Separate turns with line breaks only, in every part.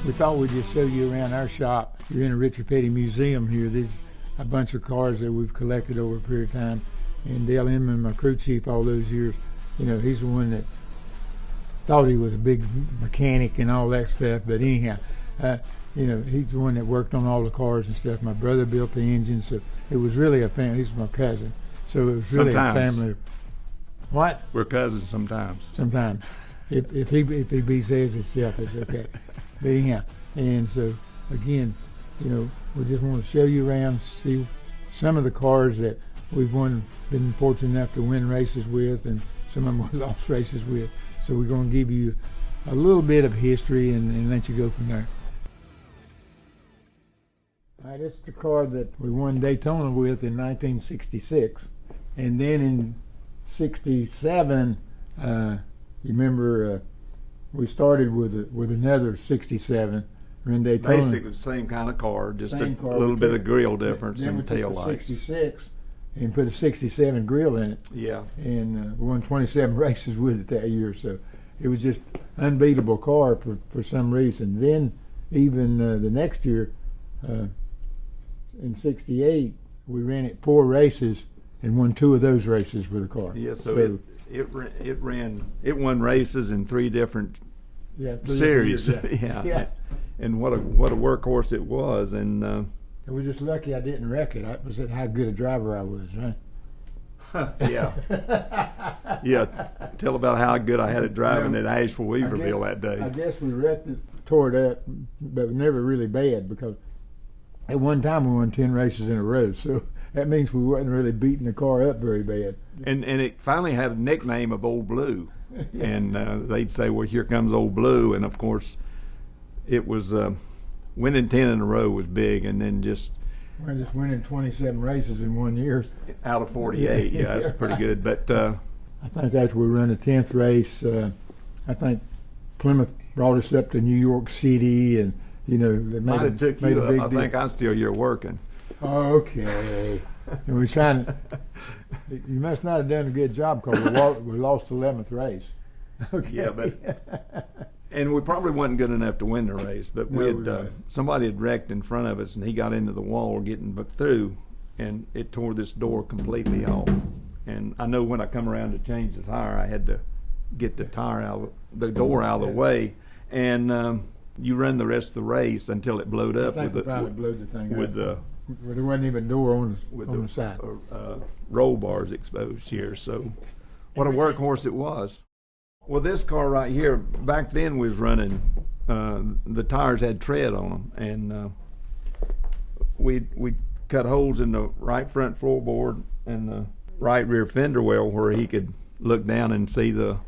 We thought we'd just show you around our shop. You're in a Richard Petty Museum here. There's a bunch of cars that we've collected over a period of time. And Dale Inman, my crew chief all those years, he's the one that thought he was a big mechanic and all that stuff. But anyhow, he's the one that worked on all the cars and stuff. My brother built the engines, so it was really a family. He's my cousin, so it was really
sometimes.
A family. What?
We're cousins sometimes.
Sometimes, if he behaves himself, it's okay. But anyhow, and so again, we just want to show you around, see some of the cars that we've been fortunate enough to win races with, and some of them we lost races with. So we're going to give you a little bit of history and let you go from there. All right, this is the car that we won Daytona with in 1966, and then in '67, you remember we started with another '67 in Daytona.
Basically the same kind of car, just a
car
little bit of grill difference in the tail lights.
'66 and put a '67 grill in it.
Yeah.
And we won 27 races with it that year, so it was just unbeatable car for some reason. Then even the next year, in '68, we ran it 4 races and won 2 of those races with the car.
Yeah, so it won races in 3 different series. Yeah. And what a workhorse it was. And
I was just lucky I didn't wreck it. I was how good a driver I was, right?
Yeah. Yeah. Tell about how good I had it driving at Asheville Weaverville that day.
I guess we wrecked it, tore it up, but never really bad, because at one time we won 10 races in a row, so that means we wasn't really beating the car up very bad.
And it finally had a nickname of Old Blue. Yeah. And they'd say, well, here comes Old Blue. And of course, it was winning 10 in a row was big, and then just
winning 27 races in 1 year
out of 48. Yeah, that's pretty good. But
I think after we run the 10th race, I think Plymouth brought us up to New York City, and they
might have took you up. I think I'm still here working.
Okay. And we're trying to. You must not have done a good job, because we lost the 11th race. Okay.
Yeah, but and we probably wasn't good enough to win the race. But somebody had wrecked in front of us, and he got into the wall getting through, and it tore this door completely off. And I know when I come around to change the tire, I had to get the door out of the way, and you run the rest of the race until it blowed up.
I think blowed the thing up. There wasn't even a door on the side.
Roll bars exposed here. So what a workhorse it was. Well, this car right here, back then we was running, the tires had tread on them, and we cut holes in the right front floorboard and the right rear fender well where he could look down and see the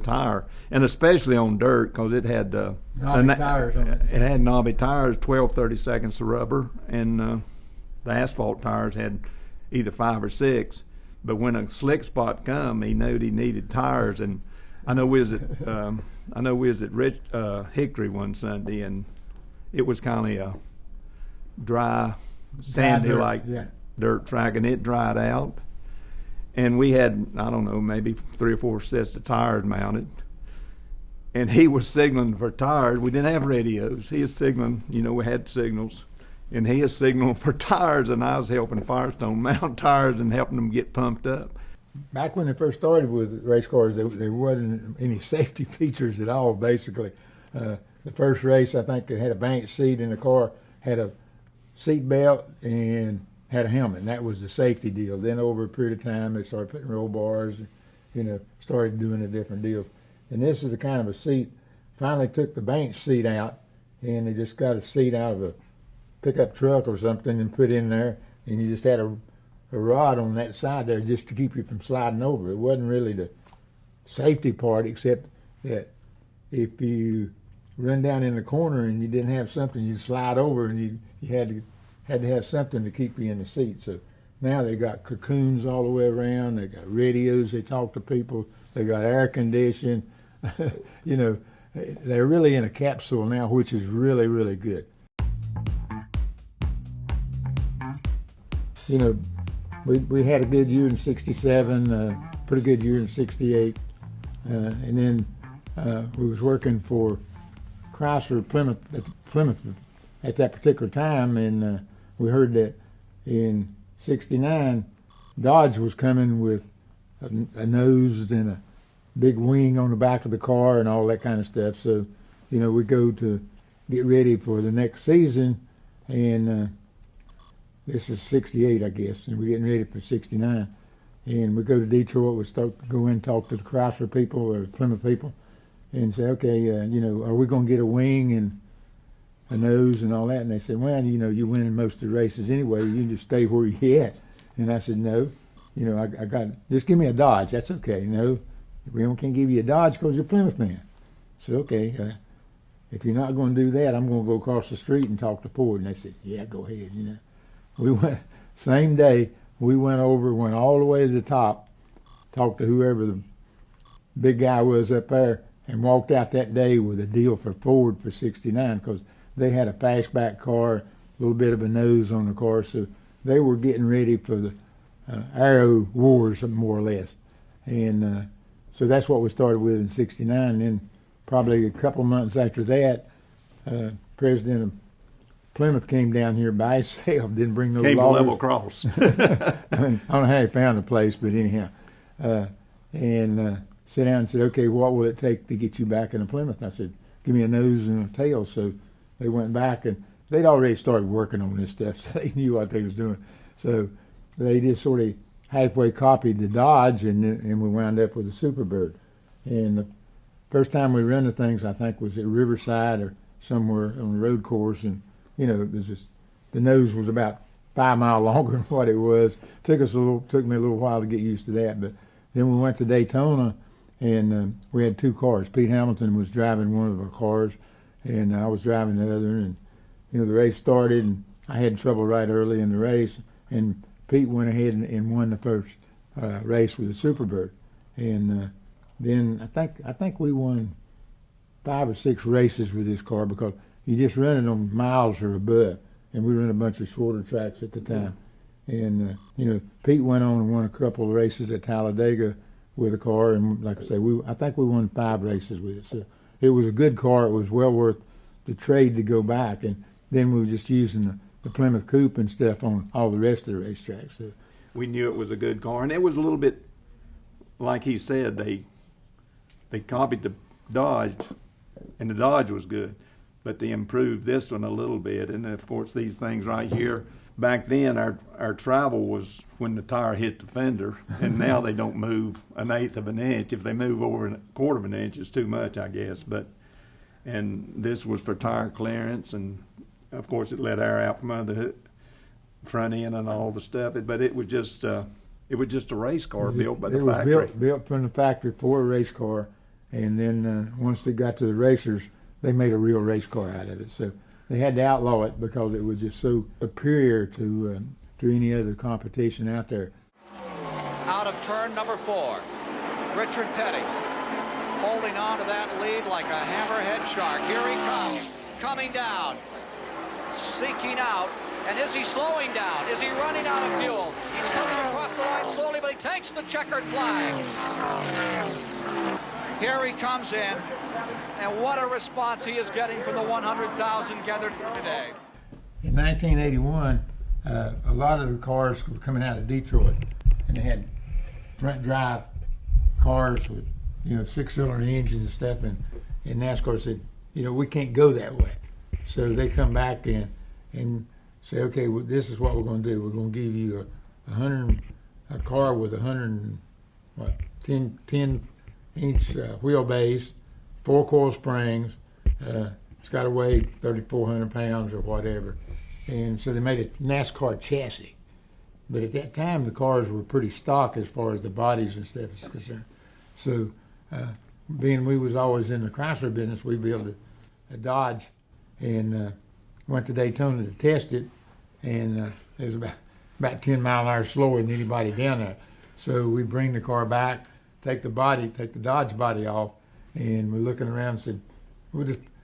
tire, and especially on dirt, because it had
knobby tires on it.
It had knobby tires, 12/32 of rubber, and the asphalt tires had either 5 or 6. But when a slick spot come, he knew he needed tires. And I know we was at Hickory one Sunday, and it was kind of a dry, sandy dirt track, and it dried out. And we had, I don't know, maybe 3 or 4 sets of tires mounted. And he was signaling for tires. We didn't have radios. He was signaling, we had signals. And he was signaling for tires, and I was helping Firestone mount tires and helping them get pumped up.
Back when they first started with race cars, there wasn't any safety features at all, basically. The first race, I think, it had a bench seat in the car, had a seat belt, and had a helmet, and that was the safety deal. Then over a period of time, they started putting roll bars, started doing the different deals. And this is the kind of a seat, finally took the bench seat out, and they just got a seat out of a pickup truck or something and put in there, and you just had a rod on that side there just to keep you from sliding over. It wasn't really the safety part, except that if you run down in the corner and you didn't have something, you'd slide over, and you had to have something to keep you in the seat. So now they got cocoons all the way around. They got radios. They talk to people. They got air conditioning. They're really in a capsule now, which is really, really good. We had a good year in '67, pretty good year in '68, and then we was working for Chrysler Plymouth at that particular time, and we heard that in '69 Dodge was coming with a nose and a big wing on the back of the car and all that kind of stuff. So, we go to get ready for the next season, and this is '68, I guess, and we're getting ready for '69. And we go to Detroit. We go in and talk to the Chrysler people or the Plymouth people, and say, okay, are we going to get a wing and a nose and all that? And they said, well, you're winning most of the races anyway. You can just stay where you're at. And I said, no, I got just give me a Dodge. That's okay. No, we can't give you a Dodge because you're a Plymouth man. So okay, if you're not going to do that, I'm going to go across the street and talk to Ford. And they said, yeah, go ahead. We went same day. We went all the way to the top, talked to whoever the big guy was up there, and walked out that day with a deal for Ford for '69 because they had a fastback car, a little bit of a nose on the car, so they were getting ready for the Aero Wars, more or less. And so that's what we started with in '69. And then probably a couple months after that, President of Plymouth came down here by himself, didn't bring no
Came to
lawyers.
level cross.
I don't know how he found the place, but anyhow. And sat down and said, okay, what will it take to get you back into Plymouth? I said, give me a nose and a tail. So they went back, and they'd already started working on this stuff, so they knew what they was doing. So they just sort of halfway copied the Dodge, and we wound up with a Superbird. And the first time we run the things, I think, was at Riverside or somewhere on the road course, and it was just, the nose was about 5 miles longer than what it was. Took me a little while to get used to that. But then we went to Daytona, and we had two cars. Pete Hamilton was driving one of our cars, and I was driving the other. And the race started, and I had trouble right early in the race, and Pete went ahead and won the first race with the Superbird. And then I think we won 5 or 6 races with this car because you just run it on miles or above, and we ran a bunch of shorter tracks at the time. And Pete went on and won a couple of races at Talladega with a car, and like I say, I think we won 5 races with it. So it was a good car. It was well worth the trade to go back, and then we were just using the Plymouth Coupe and stuff on all the rest of the racetracks. So
We knew it was a good car, and it was a little bit like he said. They copied the Dodge, and the Dodge was good, but they improved this one a little bit. And of course, these things right here, back then our travel was when the tire hit the fender, and now they don't move 1/8 of an inch. If they move over 1/4 of an inch, it's too much, I guess. And this was for tire clearance, and of course it let air out from under the front end and all the stuff. But it was just a race car built by the factory.
It was built from the factory for a race car, and then once they got to the racers, they made a real race car out of it. So they had to outlaw it because it was just so superior to any other competition out there.
Out of turn number 4, Richard Petty holding on to that lead like a hammerhead shark. Here he comes, coming down, seeking out. And is he slowing down? Is he running out of fuel? He's coming across the line slowly, but he takes the checkered flag. Here he comes in, and what a response he is getting from the 100,000 gathered today.
In 1981, a lot of the cars were coming out of Detroit, and they had front drive cars with 6-cylinder engines and stuff, and NASCAR said, we can't go that way. So they come back and say, okay, well, this is what we're going to do. We're going to give you a car with 10-inch wheelbase, 4 coil springs. It's got to weigh 3,400 pounds or whatever. And so they made a NASCAR chassis. But at that time, the cars were pretty stock as far as the bodies and stuff is concerned. So being we was always in the Chrysler business, we built a Dodge and went to Daytona to test it. And it was about 10 mile an hour slower than anybody down there. So we bring the car back, take the Dodge body off, and we're looking around and said,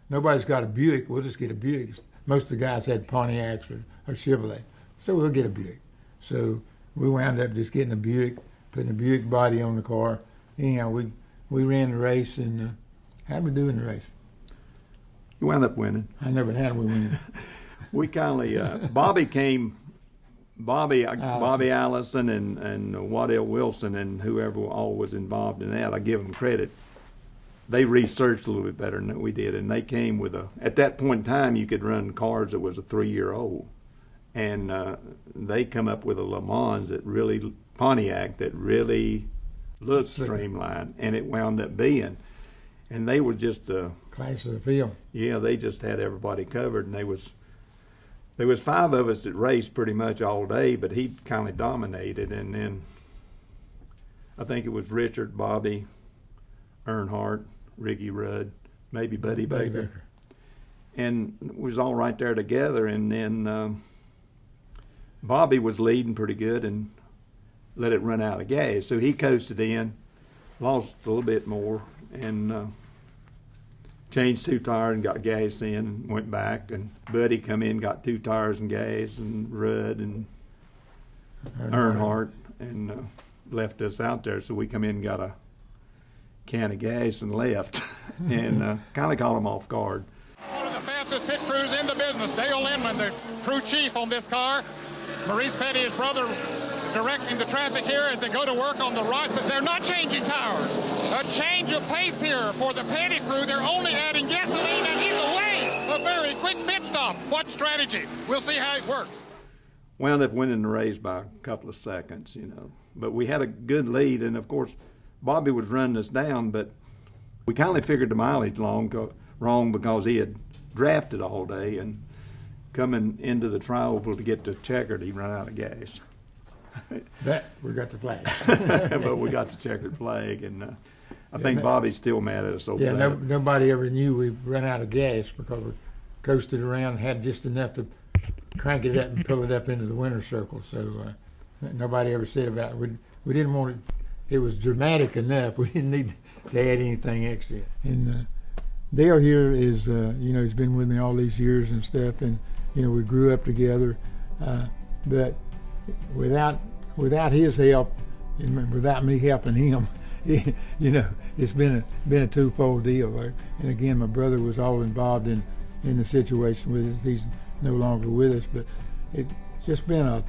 nobody's got a Buick, we'll just get a Buick. Most of the guys had Pontiacs or Chevrolet, so we'll get a Buick. So we wound up just getting a Buick, putting a Buick body on the car. Anyhow, we ran the race, and how'd we do in the race?
He wound up winning.
I never had one win.
We kindly Bobby came. Bobby Allison and Waddell Wilson and whoever all was involved in that, I give them credit. They researched a little bit better than we did, and they came with at that point in time, you could run cars that was a 3-year-old. And they come up with a Le Mans Pontiac that really looked streamlined, and it wound up being. And they were just
class of the field.
Yeah, they just had everybody covered, and there was 5 of us that raced pretty much all day, but he kind of dominated. And then I think it was Richard, Bobby, Earnhardt, Ricky Rudd, maybe Buddy Baker. And it was all right there together. And then Bobby was leading pretty good and let it run out of gas. So he coasted in, lost a little bit more, and changed 2 tires and got gas in and went back. And Buddy come in, got 2 tires and gas, and Rudd and Earnhardt, and left us out there. So we come in and got a can of gas and left, and kind of caught them off guard.
One of the fastest pit crews in the business, Dale Inman, the crew chief on this car. Maurice Petty, his brother, directing the traffic here as they go to work on the rights. They're not changing tires. A change of pace here for the Petty crew. They're only adding gasoline and either way, a very quick pit stop. What strategy? We'll see how it works.
Wound up winning the race by a couple of seconds, But we had a good lead, and of course, Bobby was running us down, but we kind of figured the mileage wrong because he had drafted all day, and coming into the trial to get to checkered, he ran out of gas.
That we got the flag.
But we got the checkered flag, and I think Bobby's still mad at us over that.
Yeah, nobody ever knew we ran out of gas because we coasted around, had just enough to crank it up and pull it up into the winner's circle. So nobody ever said about it. We didn't want it. It was dramatic enough. We didn't need to add anything extra. And Dale here is, he's been with me all these years and stuff, and we grew up together. But without his help and without me helping him, it's been a twofold deal. And again, my brother was all involved in the situation with us. He's no longer with us, but it's just been a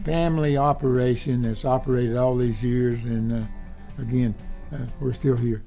family operation that's operated all these years, and again, we're still here.